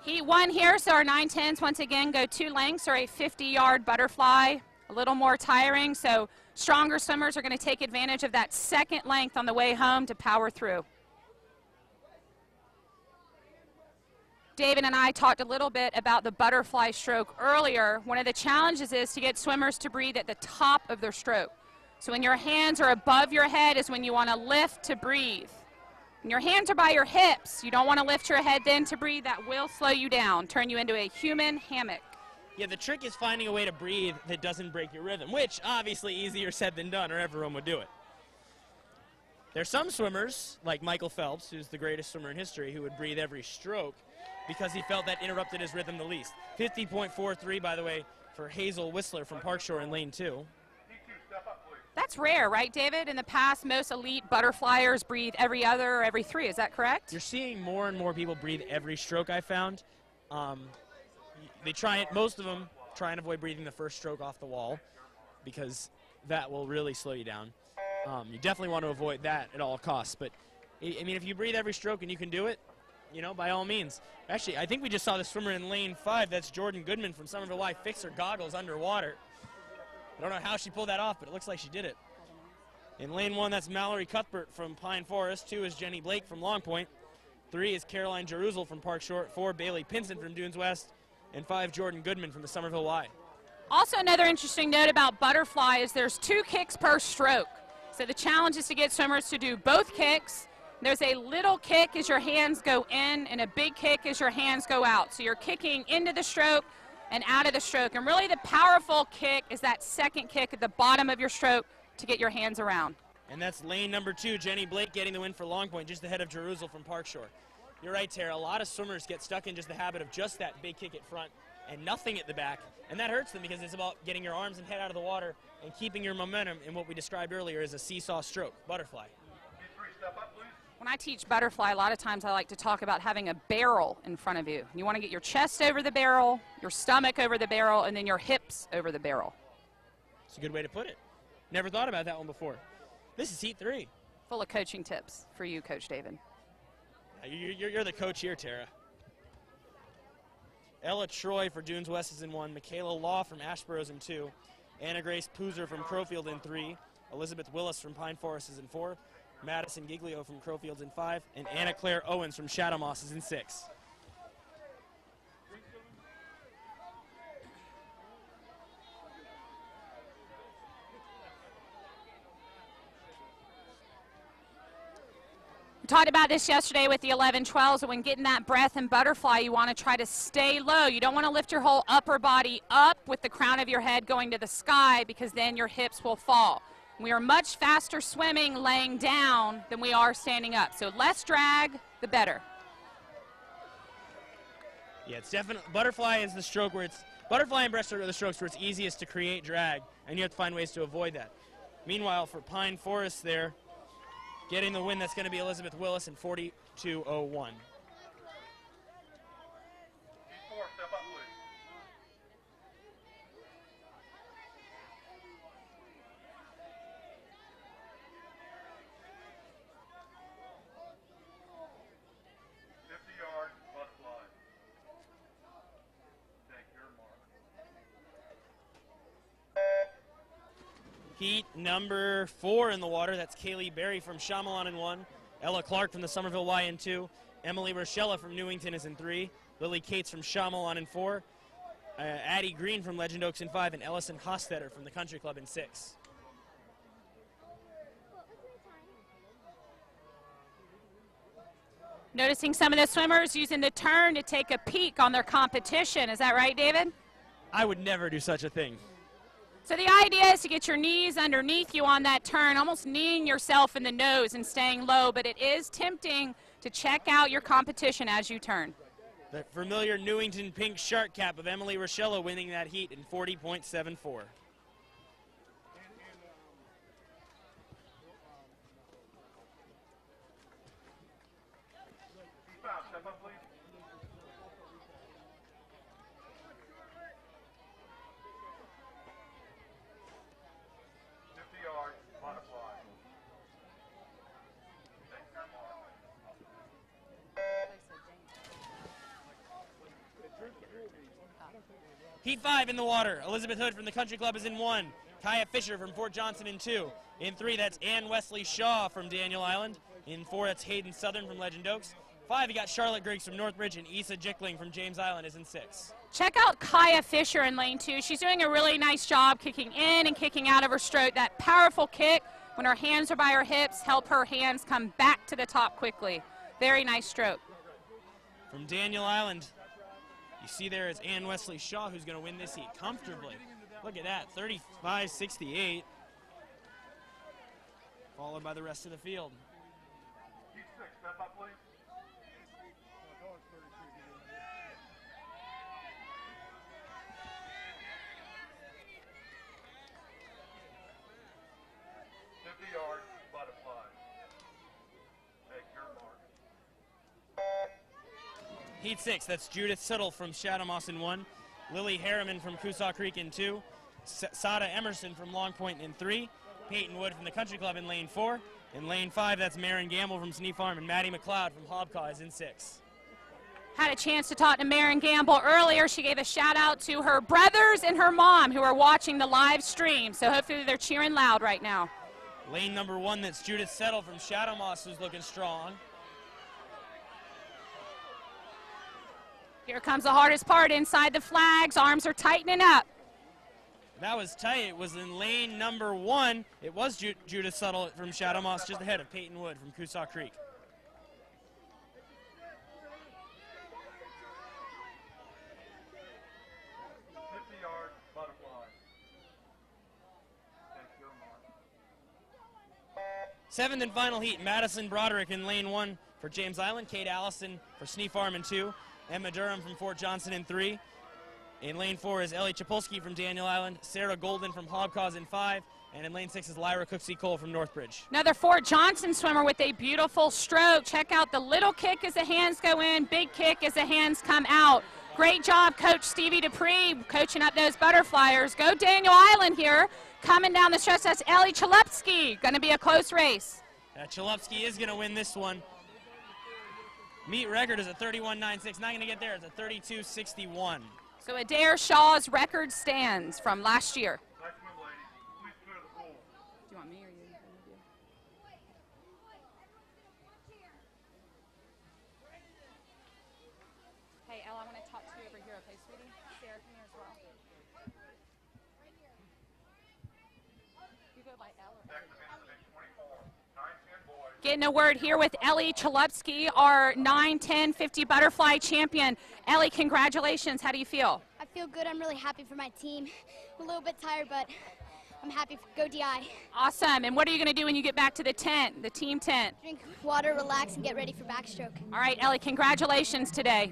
Heat 1 here, so our 9-10s once again go 2 lengths or a 50-yard butterfly. A little more tiring, so stronger swimmers are going to take advantage of that second length on the way home to power through. David and I talked a little bit about the butterfly stroke earlier. One of the challenges is to get swimmers to breathe at the top of their stroke. So when your hands are above your head is when you want to lift to breathe. When your hands are by your hips, you don't want to lift your head then to breathe. That will slow you down, turn you into a human hammock. Yeah, the trick is finding a way to breathe that doesn't break your rhythm, which obviously easier said than done, or everyone would do it. There's some swimmers, like Michael Phelps, who's the greatest swimmer in history, who would breathe every stroke because he felt that interrupted his rhythm the least. 50.43, by the way, for Hazel Whistler from Parkshore in lane 2. That's rare, right, David? In the past, most elite butterflyers breathe every other or every 3. Is that correct? You're seeing more and more people breathe every stroke, I found. Most of them try and avoid breathing the first stroke off the wall because that will really slow you down. You definitely want to avoid that at all costs. But, I mean, if you breathe every stroke and you can do it, you know, by all means. Actually, I think we just saw the swimmer in lane 5. That's Jordan Goodman from Somerville Y. Fix her goggles underwater. I don't know how she pulled that off, but it looks like she did it. In lane 1, that's Mallory Cuthbert from Pine Forest. 2 is Jenny Blake from Long Point. 3 is Caroline Jerusalem from Park Shore. 4, Bailey Pinson from Dunes West. And 5, Jordan Goodman from the Somerville Y. Also, another interesting note about butterfly is there's 2 kicks per stroke. So the challenge is to get swimmers to do both kicks. There's a little kick as your hands go in and a big kick as your hands go out. So you're kicking into the stroke and out of the stroke. And really the powerful kick is that second kick at the bottom of your stroke to get your hands around. And that's lane number 2, Jenny Blake getting the win for Long Point, just ahead of Jerusalem from Park Shore. You're right, Tara. A lot of swimmers get stuck in just the habit of just that big kick at front and nothing at the back. And that hurts them because it's about getting your arms and head out of the water and keeping your momentum in what we described earlier as a seesaw stroke, butterfly. When I teach butterfly, a lot of times I like to talk about having a barrel in front of you. You want to get your chest over the barrel, your stomach over the barrel, and then your hips over the barrel. It's a good way to put it. Never thought about that one before. This is Heat 3. Full of coaching tips for you, Coach David. You're the coach here, Tara. Ella Troy for Dunes West is in 1. Michaela Law from Ashborough's in 2. Anna Grace Poozer from Crowfield in 3. Elizabeth Willis from Pine Forest is in 4. Madison Giglio from Crowfields in 5. And Anna Claire Owens from Shadow Moss is in 6. We talked about this yesterday with the 11-12s. So when getting that breath and butterfly, you want to try to stay low. You don't want to lift your whole upper body up with the crown of your head going to the sky because then your hips will fall. We are much faster swimming laying down than we are standing up. So less drag, the better. Yeah, it's definitely, butterfly is the stroke where it's, butterfly and breaststroke are the strokes where it's easiest to create drag, and you have to find ways to avoid that. Meanwhile, for Pine Forest there, getting the win, that's going to be Elizabeth Willis in 42.01. Heat number 4 in the water. That's Kaylee Berry from Chamelon in 1. Ella Clark from the Somerville Y in 2. Emily Rochella from Newington is in 3. Lily Cates from Chamelon in 4. Addie Green from Legend Oaks in 5. And Ellison Hostetter from the Country Club in 6. Noticing some of the swimmers using the turn to take a peek on their competition. Is that right, David? I would never do such a thing. So the idea is to get your knees underneath you on that turn, almost kneeing yourself in the nose and staying low, but it is tempting to check out your competition as you turn. The familiar Newington pink shark cap of Emily Rochella winning that heat in 40.74. Heat 5 in the water. Elizabeth Hood from the Country Club is in 1. Kaya Fisher from Fort Johnson in 2. In 3, that's Ann Wesley Shaw from Daniel Island. In 4, that's Hayden Southern from Legend Oaks. 5, you got Charlotte Griggs from Northbridge, and Issa Jickling from James Island is in 6. Check out Kaya Fisher in lane 2. She's doing a really nice job kicking in and kicking out of her stroke. That powerful kick when her hands are by her hips, help her hands come back to the top quickly. Very nice stroke. From Daniel Island, you see there is Ann Wesley Shaw, who's going to win this heat comfortably. Look at that, 35-68. Followed by the rest of the field. Heat 6, step up, please. Yard, butterfly. Take your mark. Heat 6, that's Judith Siddle from Shadow Moss in 1. Lily Harriman from Coosaw Creek in 2. Sada Emerson from Long Point in 3. Peyton Wood from the Country Club in lane 4. In lane 5, that's Marin Gamble from Snee Farm, and Maddie McLeod from Hobcaw is in 6. Had a chance to talk to Marin Gamble earlier. She gave a shout out to her brothers and her mom who are watching the live stream. So hopefully they're cheering loud right now. Lane number 1, that's Judith Settle from Shadow Moss, who's looking strong. Here comes the hardest part inside the flags. Arms are tightening up. That was tight. It was in lane number 1. It was Judith Settle from Shadow Moss, just ahead of Peyton Wood from Coosaw Creek. Yard, butterfly. Take your mark. 7th and final heat, Madison Broderick in lane 1 for James Island, Kate Allison for Snee Farm in 2, Emma Durham from Fort Johnson in 3. In lane 4 is Ellie Chapulski from Daniel Island, Sarah Golden from Hobcaws in 5, and in lane 6 is Lyra Cooksey Cole from Northbridge. Another Fort Johnson swimmer with a beautiful stroke. Check out the little kick as the hands go in, big kick as the hands come out. Great job, Coach Stevie Dupree, coaching up those butterflyers. Go Daniel Island here. Coming down the stretch, that's Ellie Chalupski. Going to be a close race. Chalupski is going to win this one. Meet record is a 31.96. Not going to get there. It's a 32.61. So Adair Shaw's record stands from last year. Nice swim, ladies. Please clear the pool. Do you want me or you? Hey, Ella, I want to talk to you over here, okay, sweetie? Sarah, come here as well. You go by Ella. Next event, event 24. 9-10 boys. Getting a word here with Ellie Chalupski, our 9-10 50 butterfly champion. Ellie, congratulations. How do you feel? I feel good. I'm really happy for my team. I'm a little bit tired, but I'm happy. Go DI. Awesome. And what are you going to do when you get back to the tent, the team tent? Drink water, relax, and get ready for backstroke. All right, Ellie, congratulations today.